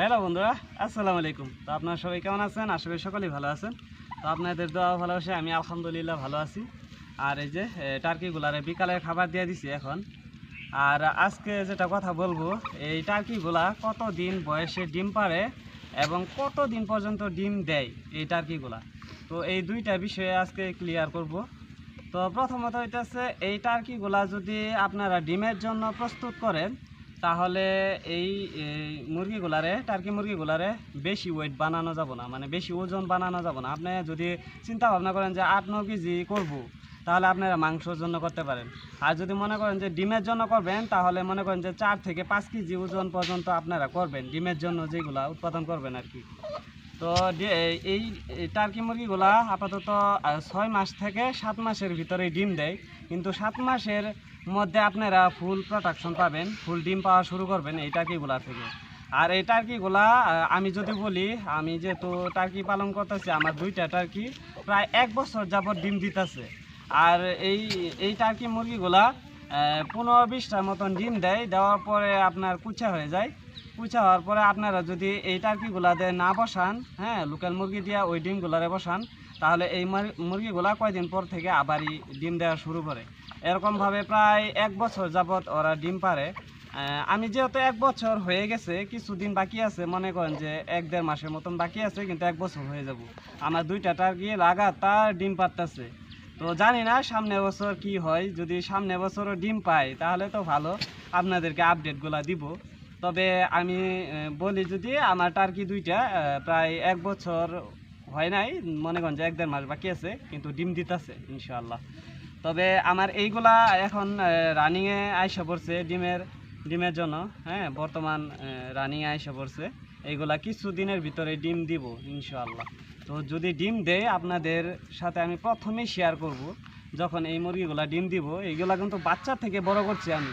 Hello বন্ধুরা, আসসালামু আলাইকুম। তো আপনারা সবাই কেমন আছেন? আশা করি সকলেই ভালো আছেন। তো আপনাদের দোয়া ভালোবাসে আমি আলহামদুলিল্লাহ ভালো আছি। আর এই যে টার্কিগুলারে বিকালের খাবার দিয়ে দিছি এখন। আর আজকে যেটা কথা বলবো, এই টার্কিগুলা কতদিন বয়সে ডিম পাড়ে এবং কতদিন পর্যন্ত ডিম দেয় এই টার্কিগুলা। তো এই দুইটা বিষয়ে আজকে ক্লিয়ার করব। তো প্রথমত হইতেছে, এই টার্কিগুলা যদি আপনারা ডিমের জন্য প্রস্তুত করেন তাহলে এই টার্কি মুরগিগুলারে বেশি ওয়েট বানানো যাব না, মানে বেশি ওজন বানানো যাব না। আপনি যদি চিন্তা ভাবনা করেন যে 8-9 কেজি করবো, তাহলে আপনারা মাংসর জন্য করতে পারেন। আর যদি মনে করেন যে ডিমের জন্য করবেন, তাহলে মনে করেন যে 4 থেকে 5 কেজি ওজন পর্যন্ত আপনারা করবেন ডিমের জন্য, যেগুলা উৎপাদন করবেন আর কি। তো এই টার্কি মুরগিগুলা আপাতত 6 মাস থেকে 7 মাসের ভিতরে ডিম দেয়, কিন্তু 7 মাসের মধ্যে আপনারা ফুল প্রোডাকশন পাবেন, ফুল ডিম পাওয়া শুরু করবেন এই টার্কিগুলা থেকে। আর এই টার্কিগুলা আমি যদি বলি, আমি যেহেতু টার্কি পালন করতেছি, আমার 2টা টার্কি প্রায় 1 বছর যাবত ডিম দিতেছে। আর এই টার্কি মুরগিগুলা 15-20টার মতন ডিম দেওয়ার পরে আপনার কুচা হয়ে যায়। কুচা হওয়ার পরে আপনারা যদি এই টার্কিগুলাতে না বসান, হ্যাঁ, লোকাল মুরগি দিয়ে ওই ডিমগুলারে বসান, তাহলে এই মুরগিগুলা কয়দিন পর থেকে আবারই ডিম দেওয়া শুরু করে। এরকমভাবে প্রায় 1 বছর যাবত ওরা ডিম পারে। আমি যেহেতু 1 বছর হয়ে গেছে, কিছুদিন বাকি আছে, মনে করেন যে 1-1.5 মাসের মতন বাকি আছে, কিন্তু 1 বছর হয়ে যাব। আমার 2টা টার্কি লাগাতার ডিম পারতেছে। তো জানি না সামনে বছর কি হয়, যদি সামনে বছরও ডিম পাই তাহলে তো ভালো, আপনাদেরকে আপডেটগুলো দিব। তবে আমি বলি, যদি আমার টার্কি 2টা প্রায় 1 বছর হয় নাই, মনে করেন যে 1-1.5 মাস বাকি আছে, কিন্তু ডিম দিতেছে ইনশাআল্লাহ। তবে আমার এইগুলা এখন রানিংয়ে আইসা পড়ছে ডিমের জন্য, হ্যাঁ, বর্তমান রানিংয়ে আইসা পড়ছে। এইগুলা কিছু দিনের ভিতরে ডিম দিব ইনশাআল্লাহ। তো যদি ডিম দেয়, আপনাদের সাথে আমি প্রথমেই শেয়ার করব। যখন এই মুরগিগুলা ডিম দিব, এইগুলা কিন্তু বাচ্চা থেকে বড় করছি আমি।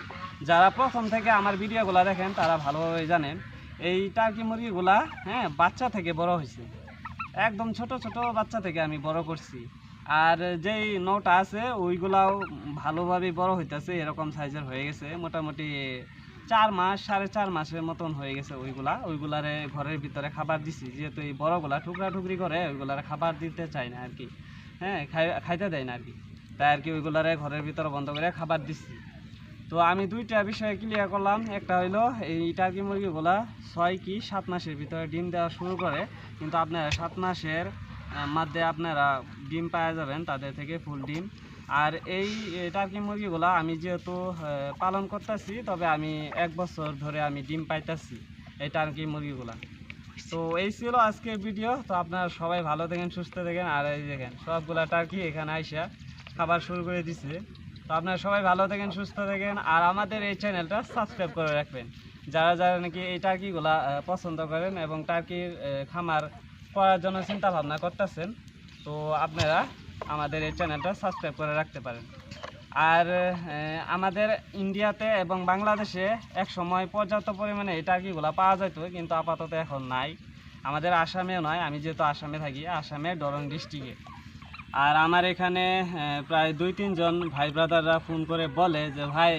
যারা প্রথম থেকে আমার ভিডিওগুলো দেখেন তারা ভালোভাবে জানেন, এই টার্কি মুরগিগুলা, হ্যাঁ, বাচ্চা থেকে বড় হয়েছে, একদম ছোট ছোট বাচ্চা থেকে আমি বড় করছি। আর যেই নৌটা আছে ওইগুলাও ভালোভাবে বড় হইতেছে, এরকম সাইজের হয়ে গেছে, মোটামুটি 4 মাস 4.5 মাসের মতন হয়ে গেছে। ওইগুলারে ঘরের ভিতরে খাবার দিছি, যেহেতু এই বড়গুলা টুকরা টুকরি করে, ওইগুলারে খাবার দিতে চাই না আর কি, হ্যাঁ, খাইতে দেয় না আর কি। তাই আর কি ওইগুলারে ঘরের ভিতরে বন্ধ করে খাবার দিচ্ছি। তো আমি 2টা বিষয়ে ক্লিয়ার করলাম। একটা হইলো, এই টার্কি মুরগিগুলা 6 কি 7 মাসের ভিতরে ডিম দেওয়া শুরু করে, কিন্তু আপনারা 7 মাসের মধ্যে আপনারা ডিম পাওয়া যাবেন তাদের থেকে, ফুল ডিম। আর এই টার্কি মুরগিগুলা আমি যেহেতু পালন করতেছি, তবে আমি 1 বছর ধরে আমি ডিম পাইতেছি এই টার্কি মুরগিগুলা। তো এই ছিল আজকের ভিডিও। তো আপনারা সবাই ভালো থাকেন, সুস্থ থাকেন। আর এই দেখেন সবগুলা টার্কি এখানে আইসা খাবার শুরু করে দিছে। তো আপনারা সবাই ভালো থাকেন, সুস্থ থাকেন। আর আমাদের এই চ্যানেলটা সাবস্ক্রাইব করে রাখবেন, যারা যারা নাকি এই টার্কিগুলা পছন্দ করেন এবং টার্কির খামার করার জন্য চিন্তা ভাবনা করতেছেন, তো আপনারা আমাদের এই চ্যানেলটা সাবস্ক্রাইব করে রাখতে পারেন। আর আমাদের ইন্ডিয়াতে এবং বাংলাদেশে এক সময় পর্যাপ্ত পরিমাণে এই টার্কিগুলো পাওয়া যেত, কিন্তু আপাতত এখন নাই। আমাদের আসামেও নয়, আমি যেহেতু আসামে থাকি, আসামে দরং ডিস্ট্রিক্টে। আর আমার এখানে প্রায় 2-3 জন ভাই ব্রাদাররা ফোন করে বলে যে, ভাই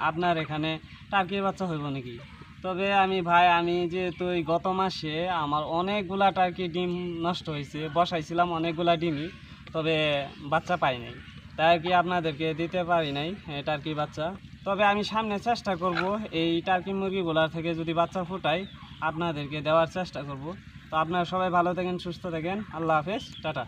আপনার এখানে টার্কির বাচ্চা হইব নাকি? তবে আমি যেহেতু এই গত মাসে আমার অনেকগুলা টার্কি ডিম নষ্ট হয়েছে, বসাইছিলাম অনেকগুলা ডিমই, তবে বাচ্চা পাই নাই, তাই আর কি আপনাদেরকে দিতে পারি নাই টার্কি বাচ্চা। তবে আমি সামনে চেষ্টা করব, এই টার্কি মুরগিগুলার থেকে যদি বাচ্চা ফুটাই আপনাদেরকে দেওয়ার চেষ্টা করব। তো আপনারা সবাই ভালো থাকেন, সুস্থ থাকেন। আল্লাহ হাফেজ, টাটা।